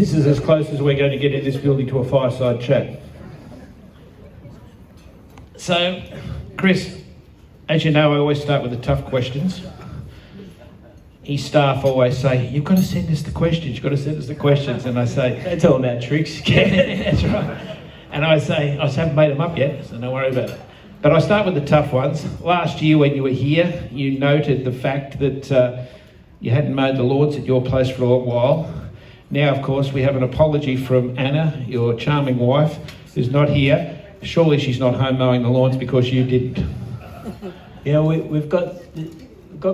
this is as close as we're going to get in this building to a fireside chat. So, Chris, as you know, I always start with the tough questions. His staff always say, you've got to send us the questions, you've got to send us the questions. And I say... Don't tell them about tricks. That's right. And I say, I just haven't made them up yet, so don't worry about it. But I start with the tough ones. Last year when you were here, you noted the fact that you hadn't mowed the lawns at your place for a long while. Now, of course, we have an apology from Anna, your charming wife, who's not here. Surely she's not home mowing the lawns because you didn't. Yeah, we've got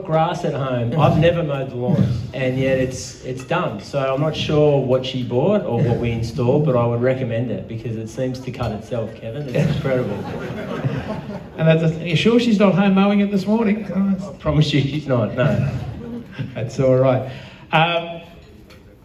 grass at home. I've never mowed the lawns, and yet it's done. So I'm not sure what she bought or what we installed, but I would recommend it because it seems to cut itself, Kevin. It's incredible. And are you sure she's not home mowing it this morning? I promise you she's not, no. That's all right.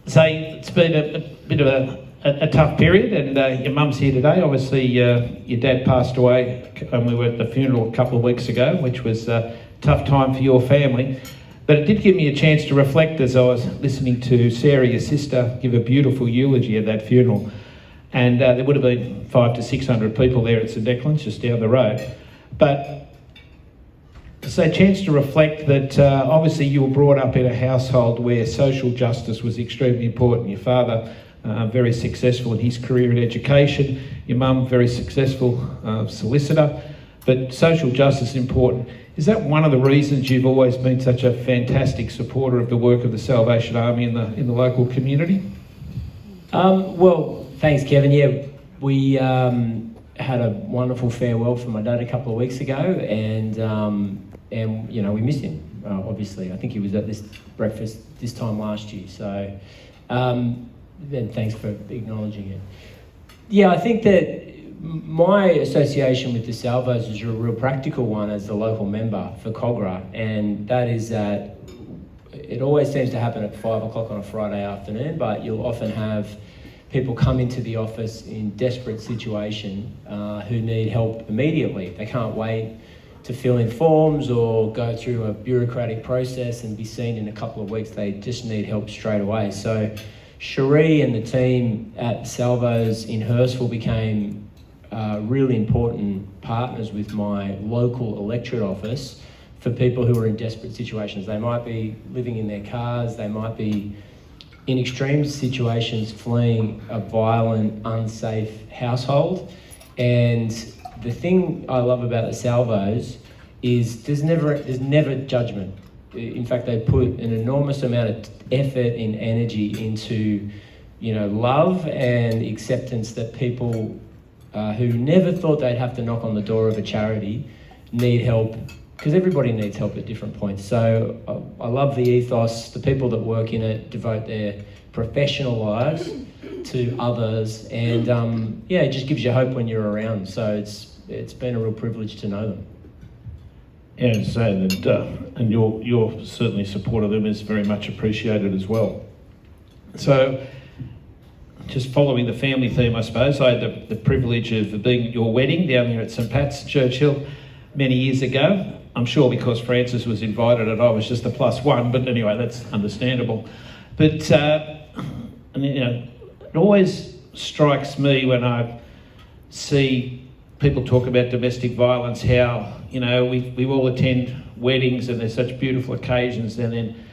So it's been a bit of a tough period, and your mum's here today. Obviously, your dad passed away, and we were at the funeral a couple of weeks ago, which was a tough time for your family. But it did give me a chance to reflect as I was listening to Sarah, your sister, give a beautiful eulogy at that funeral. And there would have been 500 to 600 people there at St Declan's, just down the road. But it's a chance to reflect that obviously you were brought up in a household where social justice was extremely important. Your father, very successful in his career in education. Your mum, very successful solicitor. But social justice is important. Is that one of the reasons you've always been such a fantastic supporter of the work of the Salvation Army in the local community? Well, thanks, Kevin. Yeah, we had a wonderful farewell from my dad a couple of weeks ago, and you know, we missed him. Obviously, I think he was at this breakfast this time last year. So, then thanks for acknowledging it. Yeah, I think that my association with the Salvos is a real practical one as the local member for Cogra, and that is that it always seems to happen at 5 o'clock on a Friday afternoon, but you'll often have people come into the office in desperate situation who need help immediately. They can't wait to fill in forms or go through a bureaucratic process and be seen in a couple of weeks. They just need help straight away. So Cherie and the team at Salvos in Hurstville became really important partners with my local electorate office for people who are in desperate situations. They might be living in their cars, they might be in extreme situations fleeing a violent, unsafe household. And the thing I love about the Salvos is there's never judgment. In fact, they put an enormous amount of effort and energy into, you know, love and acceptance that people who never thought they'd have to knock on the door of a charity need help, because everybody needs help at different points. So I love the ethos. The people that work in it devote their professional lives to others, and yeah, it just gives you hope when you're around. So it's been a real privilege to know them. Yeah, and say that, and your certainly support of them is very much appreciated as well. So, just following the family theme, I suppose, I had the privilege of being at your wedding down there at St Pat's, Churchill, many years ago. I'm sure because Francis was invited and I was just the plus one, but anyway, that's understandable. But, and, you know, it always strikes me when I see people talk about domestic violence, how, you know, we all attend weddings and there's such beautiful occasions, and then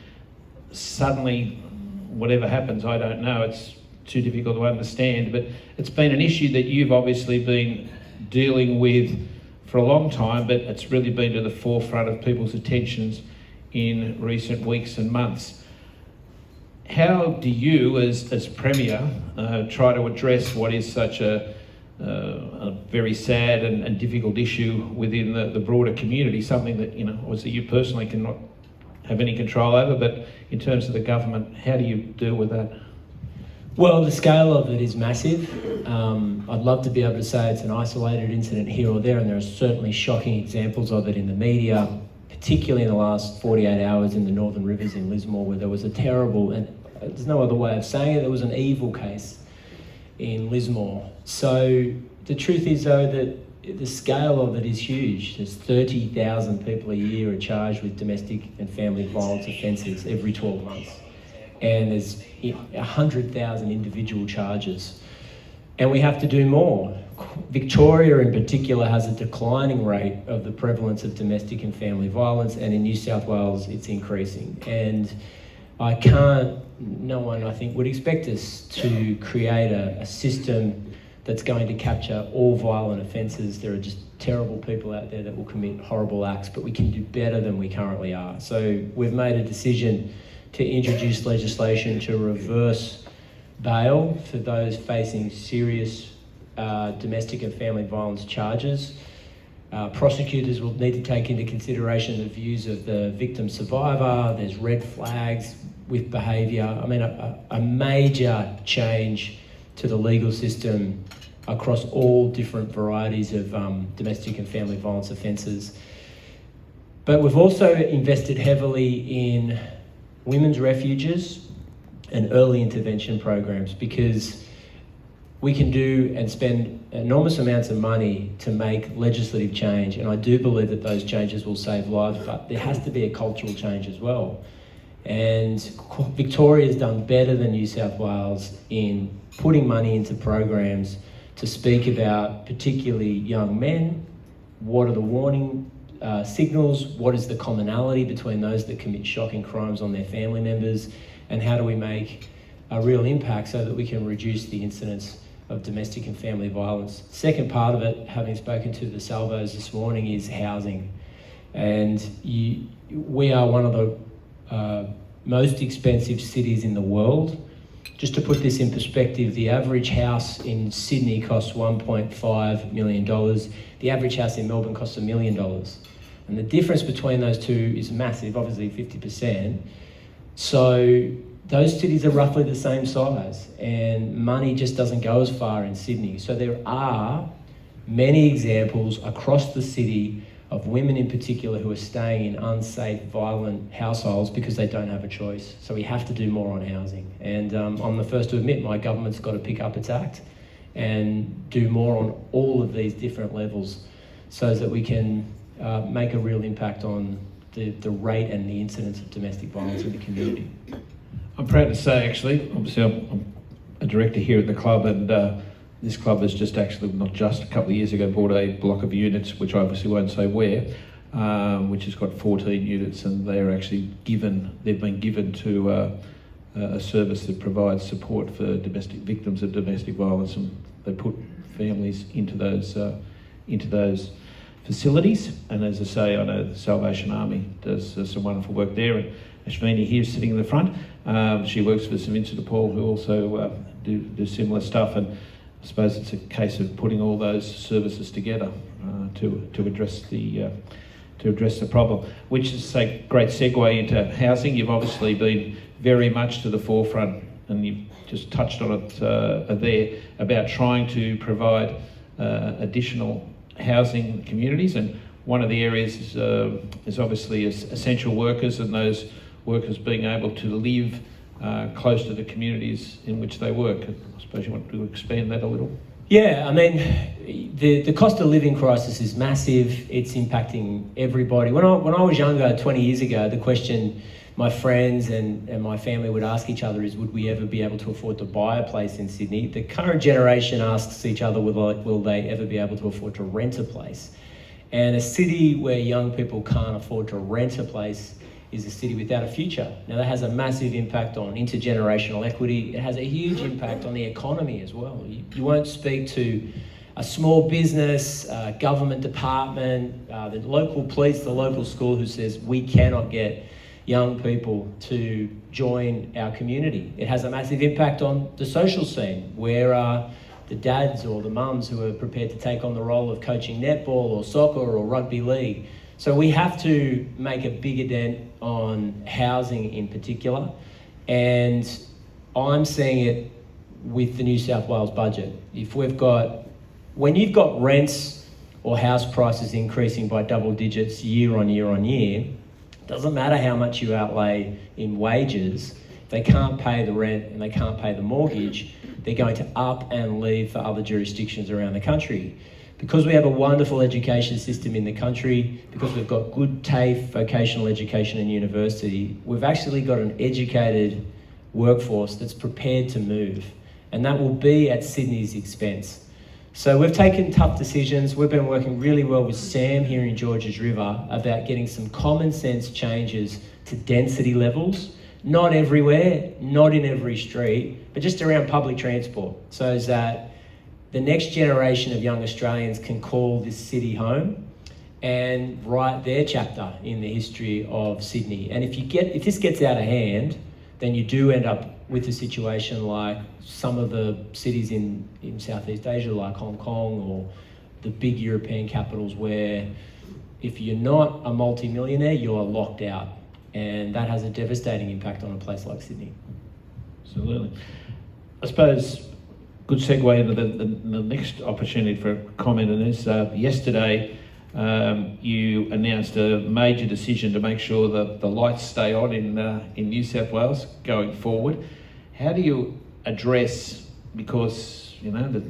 suddenly whatever happens, I don't know, it's too difficult to understand, but it's been an issue that you've obviously been dealing with for a long time, but it's really been to the forefront of people's attentions in recent weeks and months. How do you, as Premier, try to address what is such a very sad and difficult issue within the broader community, something that, you know, obviously you personally cannot have any control over, but in terms of the government, how do you deal with that? Well, the scale of it is massive. I'd love to be able to say it's an isolated incident here or there, and there are certainly shocking examples of it in the media, particularly in the last 48 hours in the Northern Rivers in Lismore, where there was a terrible, and there's no other way of saying it, there was an evil case in Lismore. So the truth is, though, that the scale of it is huge. There's 30,000 people a year are charged with domestic and family violence offences every 12 months. and there's 100,000 individual charges. And we have to do more. Victoria in particular has a declining rate of the prevalence of domestic and family violence, and in New South Wales it's increasing. And no one I think would expect us to create a system that's going to capture all violent offences. There are just terrible people out there that will commit horrible acts, but we can do better than we currently are. So we've made a decision to introduce legislation to reverse bail for those facing serious domestic and family violence charges. Prosecutors will need to take into consideration the views of the victim survivor. There's red flags with behaviour. I mean, a major change to the legal system across all different varieties of domestic and family violence offences. But we've also invested heavily in women's refuges and early intervention programs, because we can do and spend enormous amounts of money to make legislative change, and I do believe that those changes will save lives, but there has to be a cultural change as well. And Victoria's done better than New South Wales in putting money into programs to speak about particularly young men. What are the warning signals? What is the commonality between those that commit shocking crimes on their family members? And how do we make a real impact so that we can reduce the incidence of domestic and family violence? Second part of it, having spoken to the Salvos this morning, is housing. And we are one of the most expensive cities in the world. Just to put this in perspective, the average house in Sydney costs $1.5 million. The average house in Melbourne costs $1 million. And the difference between those two is massive, obviously 50%. So those cities are roughly the same size, and money just doesn't go as far in Sydney. So there are many examples across the city of women in particular who are staying in unsafe, violent households because they don't have a choice. So we have to do more on housing. And I'm the first to admit my government's got to pick up its act and do more on all of these different levels so that we can make a real impact on the rate and the incidence of domestic violence in the community. I'm proud to say, actually, obviously I'm a director here at the club, and this club has just actually, not just a couple of years ago, bought a block of units, which I obviously won't say where, which has got 14 units, and they're actually they've been given to a service that provides support for domestic victims of domestic violence, and they put families into those facilities. And as I say, I know the Salvation Army does some wonderful work there, and Ashvini here sitting in the front, she works for St Vincent de Paul, who also do similar stuff, and I suppose it's a case of putting all those services together to address the problem, which is a great segue into housing. You've obviously been very much to the forefront, and you've just touched on it there, about trying to provide additional housing communities, and one of the areas is obviously essential workers, and those workers being able to live close to the communities in which they work. I suppose you want to expand that a little? Yeah, I mean, the cost of living crisis is massive. It's impacting everybody. When I was younger, 20 years ago, the question my friends and my family would ask each other is, would we ever be able to afford to buy a place in Sydney? The current generation asks each other, will they ever be able to afford to rent a place? And a city where young people can't afford to rent a place is a city without a future. Now, that has a massive impact on intergenerational equity. It has a huge impact on the economy as well. You won't speak to a small business, government department, the local police, the local school who says we cannot get young people to join our community. It has a massive impact on the social scene. Where are the dads or the mums who are prepared to take on the role of coaching netball or soccer or rugby league? So we have to make a bigger dent on housing in particular, and I'm seeing it with the New South Wales budget. When you've got rents or house prices increasing by double digits year on year on year, doesn't matter how much you outlay in wages, if they can't pay the rent and they can't pay the mortgage, they're going to up and leave for other jurisdictions around the country. Because we have a wonderful education system in the country, because we've got good TAFE, vocational education and university, we've actually got an educated workforce that's prepared to move, and that will be at Sydney's expense. So we've taken tough decisions. We've been working really well with Sam here in Georges River about getting some common sense changes to density levels, not everywhere, not in every street, but just around public transport, so that the next generation of young Australians can call this city home and write their chapter in the history of Sydney. And if this gets out of hand, then you do end up with a situation like some of the cities in Southeast Asia, like Hong Kong, or the big European capitals, where if you're not a multi-millionaire, you're locked out. And that has a devastating impact on a place like Sydney. Absolutely. I suppose good segue into the next opportunity for a comment on this. Yesterday, you announced a major decision to make sure that the lights stay on in New South Wales going forward. How do you address, because the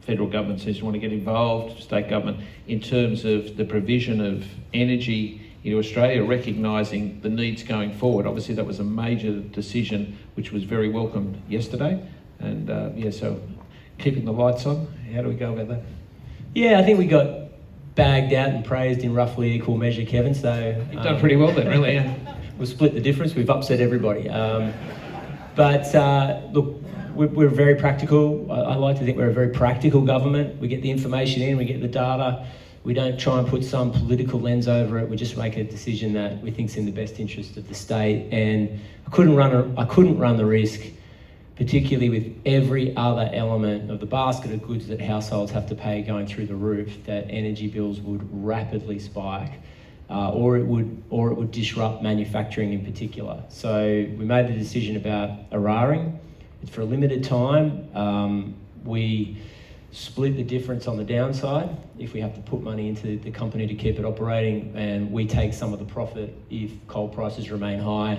federal government says you want to get involved, state government, in terms of the provision of energy into Australia, recognising the needs going forward? Obviously that was a major decision which was very welcomed yesterday, and so keeping the lights on, how do we go about that? Yeah, I think we got bagged out and praised in roughly equal measure, Kevin, so... You've done pretty well then, really, yeah. We'll split the difference. We've upset everybody. Look, we're very practical. I like to think we're a very practical government. We get the information in, we get the data. We don't try and put some political lens over it. We just make a decision that we think is in the best interest of the state. And I couldn't run the risk, particularly with every other element of the basket of goods that households have to pay going through the roof, that energy bills would rapidly spike, or it would disrupt manufacturing in particular. So we made the decision about Eraring. It's for a limited time. We split the difference on the downside if we have to put money into the company to keep it operating, and we take some of the profit if coal prices remain high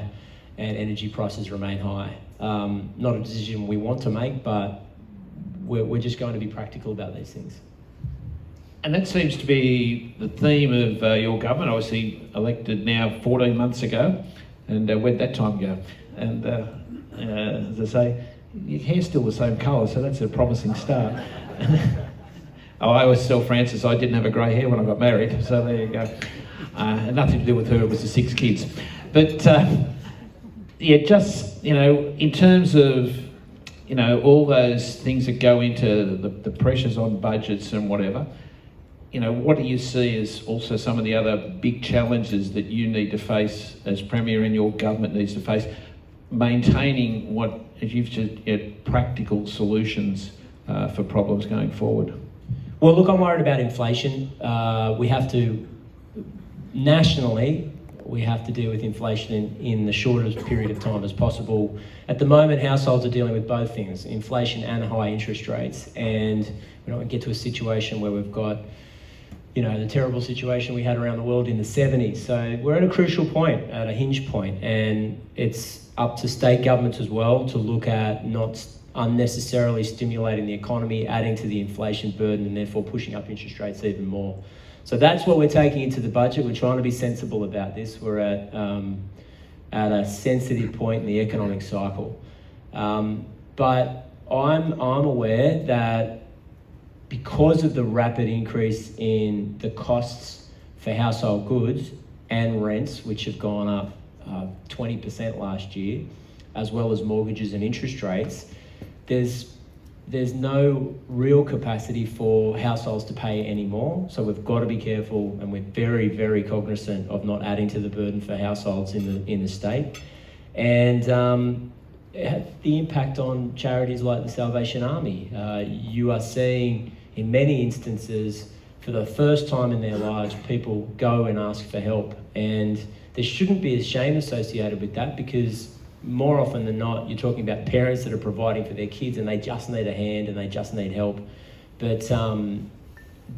and energy prices remain high. Not a decision we want to make, but we're just going to be practical about these things. And that seems to be the theme of your government, obviously elected now 14 months ago, and where'd that time go? And as I say, your hair's still the same colour, so that's a promising start. I always tell Frances I didn't have a grey hair when I got married, so there you go. Nothing to do with her, it was the 6 kids. But in terms of all those things that go into the pressures on budgets and whatever, what do you see as also some of the other big challenges that you need to face as Premier and your government needs to face, maintaining what, as you've said, practical solutions for problems going forward? Well, look, I'm worried about inflation. Nationally, we have to deal with inflation in the shortest period of time as possible. At the moment, households are dealing with both things, inflation and high interest rates, and we don't want to get to a situation where we've got the terrible situation we had around the world in the 70s. So we're at a crucial point, at a hinge point, and it's up to state governments as well to look at not unnecessarily stimulating the economy, adding to the inflation burden, and therefore pushing up interest rates even more. So that's what we're taking into the budget. We're trying to be sensible about this. We're at a sensitive point in the economic cycle. But I'm aware that because of the rapid increase in the costs for household goods and rents, which have gone up 20% last year, as well as mortgages and interest rates, there's no real capacity for households to pay anymore. So we've got to be careful, and we're very, very cognizant of not adding to the burden for households in the state. And the impact on charities like the Salvation Army. You are seeing, in many instances, for the first time in their lives, people go and ask for help. And there shouldn't be a shame associated with that, because more often than not, you're talking about parents that are providing for their kids and they just need a hand and they just need help. But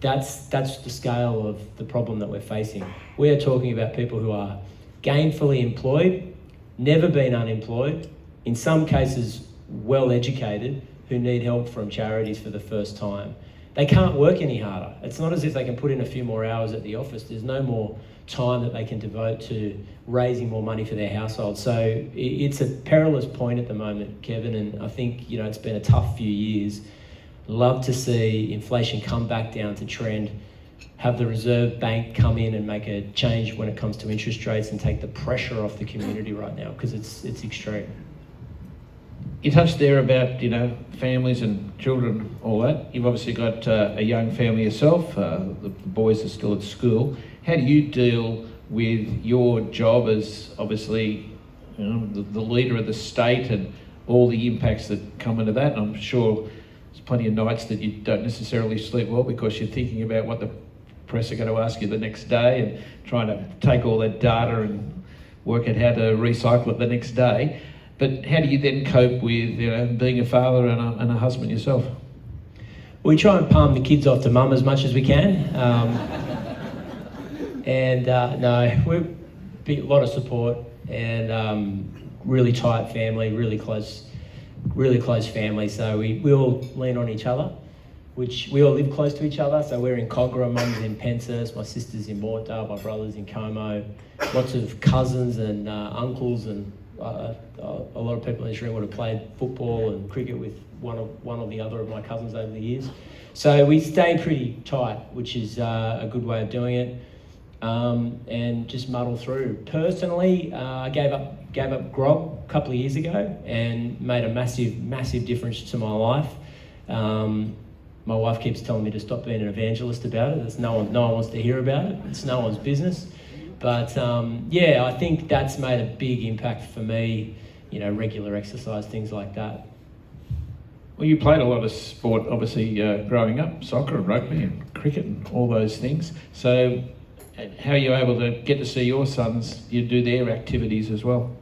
that's the scale of the problem that we're facing. We are talking about people who are gainfully employed, never been unemployed, in some cases well educated, who need help from charities for the first time. they can't work any harder. It's not as if they can put in a few more hours at the office. There's no more time that they can devote to raising more money for their household. So it's a perilous point at the moment, Kevin, and I think, you know, it's been a tough few years. Love to see inflation come back down to trend, have the Reserve Bank come in and make a change when it comes to interest rates and take the pressure off the community right now, because it's extreme. You touched there about, you know, families and children, all that. You've obviously got a young family yourself. The boys are still at school. How do you deal with your job as obviously, you know, the leader of the state and all the impacts that come into that? And I'm sure there's plenty of nights that you don't necessarily sleep well because you're thinking about what the press are going to ask you the next day and trying to take all that data and work out how to recycle it the next day. But how do you then cope with, you know, being a father and a husband yourself? We try and palm the kids off to mum as much as we can. No, we're a lot of support and really tight family, really close family. So we all lean on each other, which we all live close to each other. So we're in Cogra, mum's in Penshurst, my sister's in Mortar, my brother's in Como. Lots of cousins and uncles and a lot of people in this room would have played football and cricket with one or the other of my cousins over the years. So we stay pretty tight, which is a good way of doing it, and just muddle through. Personally, I gave up grog a couple of years ago and made a massive difference to my life. My wife keeps telling me to stop being an evangelist about it. No one wants to hear about it. It's no one's business. But yeah, I think that's made a big impact for me, you know, regular exercise, things like that. Well, you played a lot of sport, obviously, growing up, soccer and rugby and cricket and all those things. So how are you able to get to see your sons, you do their activities as well?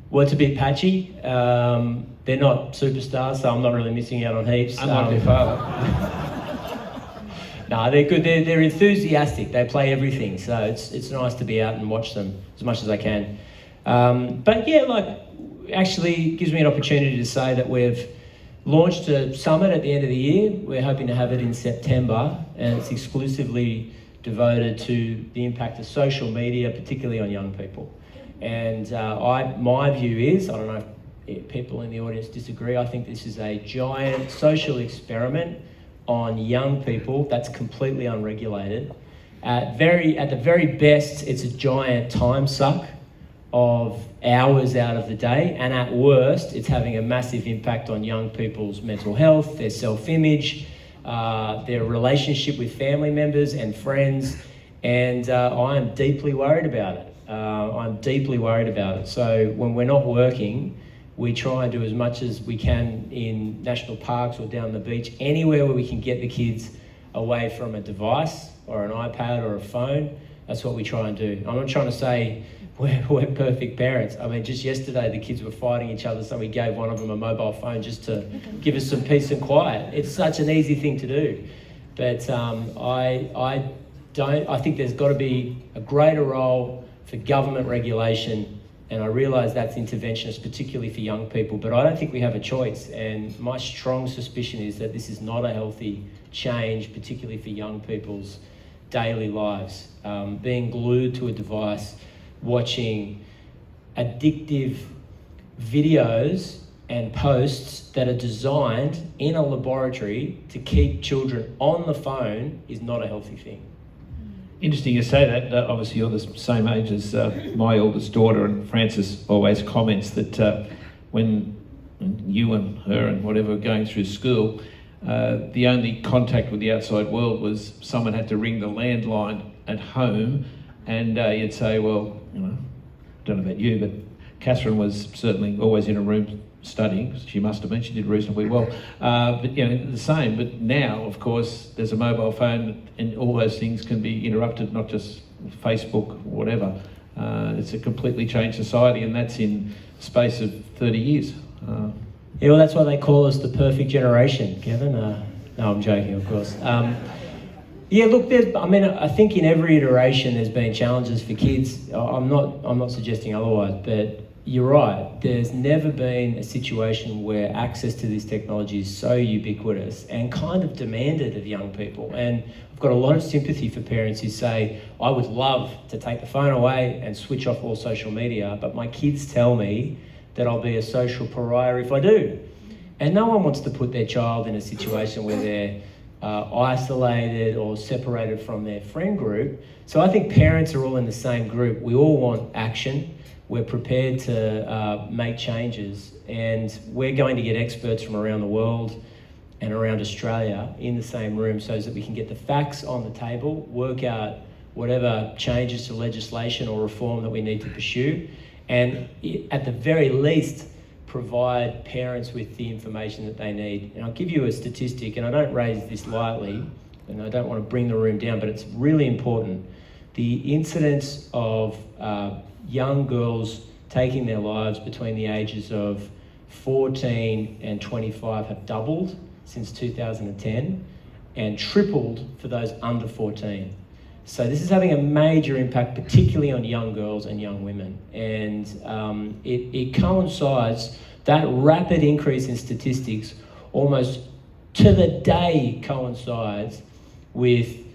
Well, it's a bit patchy. They're not superstars, so I'm not really missing out on heaps. Unlike their father. No, they're good. They're enthusiastic. They play everything, so it's nice to be out and watch them as much as I can. But yeah, like, actually gives me an opportunity to say that we've launched a summit at the end of the year. We're hoping to have it in September, and it's exclusively devoted to the impact of social media, particularly on young people. And my view is, I don't know if people in the audience disagree, I think this is a giant social experiment on young people that's completely unregulated. At the very best, it's a giant time suck of hours out of the day, and at worst, it's having a massive impact on young people's mental health, their self-image, their relationship with family members and friends, and I am deeply worried about it. So when we're not working, we try and do as much as we can in national parks or down the beach, anywhere where we can get the kids away from a device or an iPad or a phone. That's what we try and do. I'm not trying to say we're perfect parents. I mean, just yesterday the kids were fighting each other, so we gave one of them a mobile phone just to give us some peace and quiet. It's such an easy thing to do. But I think there's got to be a greater role for government regulation. And I realise that's interventionist, particularly for young people, but I don't think we have a choice. And my strong suspicion is that this is not a healthy change, particularly for young people's daily lives. Being glued to a device, watching addictive videos and posts that are designed in a laboratory to keep children on the phone is not a healthy thing. Interesting you say that. Obviously, you're the same age as my oldest daughter, and Frances always comments that when you and her and whatever were going through school, the only contact with the outside world was someone had to ring the landline at home, and you'd say, well, you know, I don't know about you, but Catherine was certainly always in a room studying. She must have been. She did reasonably well. But you know, the same. But now, of course, there's a mobile phone, and all those things can be interrupted. Not just Facebook, or whatever. It's a completely changed society, and that's in the space of 30 years. Yeah, well, that's why they call us the perfect generation, Kevin. No, I'm joking, of course. Yeah, look, I think in every iteration there's been challenges for kids. I'm not suggesting otherwise, but you're right. There's never been a situation where access to this technology is so ubiquitous and kind of demanded of young people. And I've got a lot of sympathy for parents who say, I would love to take the phone away and switch off all social media, but my kids tell me that I'll be a social pariah if I do. And no one wants to put their child in a situation where they're isolated or separated from their friend group. So I think parents are all in the same group. We all want action. We're prepared to make changes, and we're going to get experts from around the world and around Australia in the same room so that we can get the facts on the table, work out whatever changes to legislation or reform that we need to pursue, and at the very least, provide parents with the information that they need. And I'll give you a statistic, and I don't raise this lightly, and I don't want to bring the room down, but it's really important. The incidence of young girls taking their lives between the ages of 14 and 25 have doubled since 2010 and tripled for those under 14. So this is having a major impact, particularly on young girls and young women. And it coincides, that rapid increase in statistics almost to the day coincides with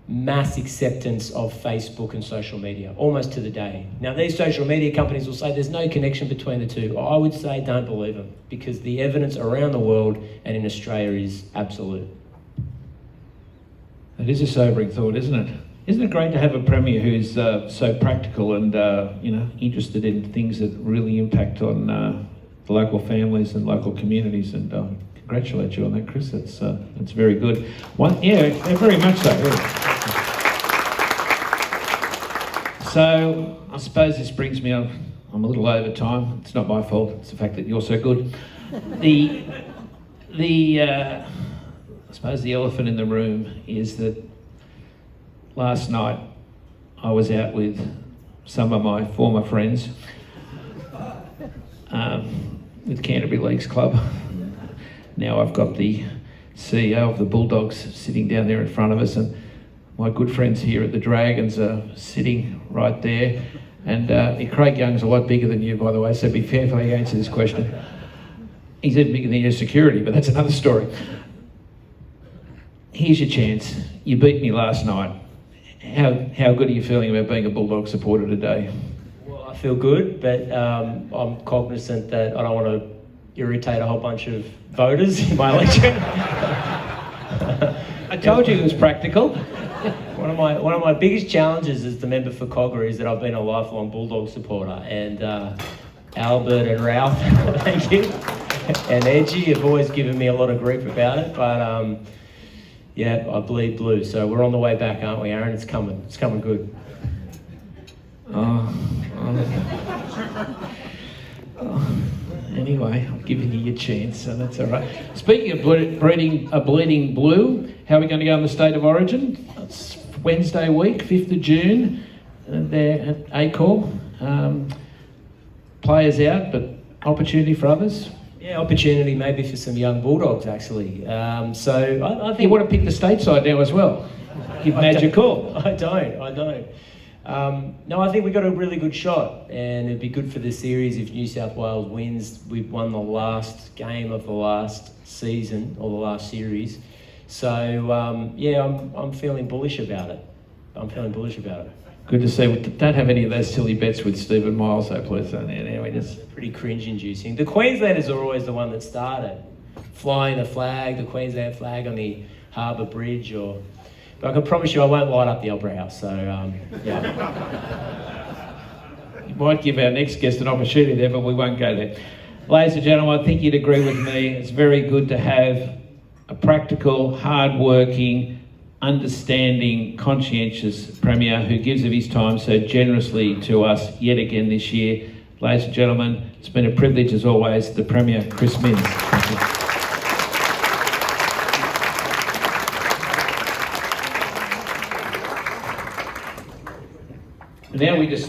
mass acceptance of Facebook and social media, almost to the day. Now, these social media companies will say there's no connection between the two. I would say don't believe them, because the evidence around the world and in Australia is absolute. It is a sobering thought, isn't it? Isn't it great to have a Premier who's so practical and interested in things that really impact on the local families and local communities? And congratulate you on that, Chris. That's very good. Yeah, very much so. Yeah. So I suppose this brings me on. I'm a little over time. It's not my fault. It's the fact that you're so good. I suppose the elephant in the room is that last night I was out with some of my former friends with Canterbury Leagues Club. Now I've got the CEO of the Bulldogs sitting down there in front of us, and my good friends here at the Dragons are sitting right there. And Craig Young's a lot bigger than you, by the way, so be careful how you answer this question. He's even bigger than your security, but that's another story. Here's your chance. You beat me last night. How good are you feeling about being a Bulldog supporter today? Well, I feel good, but I'm cognizant that I don't want to irritate a whole bunch of voters in my election. I told you it was practical. One of my biggest challenges as the member for Cogra is that I've been a lifelong Bulldog supporter, and Albert and Ralph, thank you, and Edgy have always given me a lot of grief about it, but yeah, I bleed blue, so we're on the way back, aren't we, Aaron? It's coming good. Anyway, I'm giving you your chance, so that's all right. Speaking of bleeding blue, how are we going to go in the State of Origin? It's Wednesday week, 5th of June, there at ACOR. Players out, but opportunity for others. Yeah, opportunity maybe for some young Bulldogs, actually. So I think... You want to pick the stateside now as well? You've made your call. I don't. No, I think we've got a really good shot, and it'd be good for the series if New South Wales wins. We've won the last game of the last season, or the last series. So, yeah, I'm feeling bullish about it. Good to see. We don't have any of those silly bets with Stephen Miles, though, please. Anyway, just pretty cringe-inducing. The Queenslanders are always the one that started flying the flag, the Queensland flag on the Harbour Bridge, but I can promise you I won't light up the Opera House. So yeah. You might give our next guest an opportunity there, but we won't go there. Ladies and gentlemen, I think you'd agree with me. It's very good to have a practical, hard-working, understanding, conscientious Premier who gives of his time so generously to us yet again this year. Ladies and gentlemen, it's been a privilege as always, the Premier, Chris Minns. Thank you. And now we just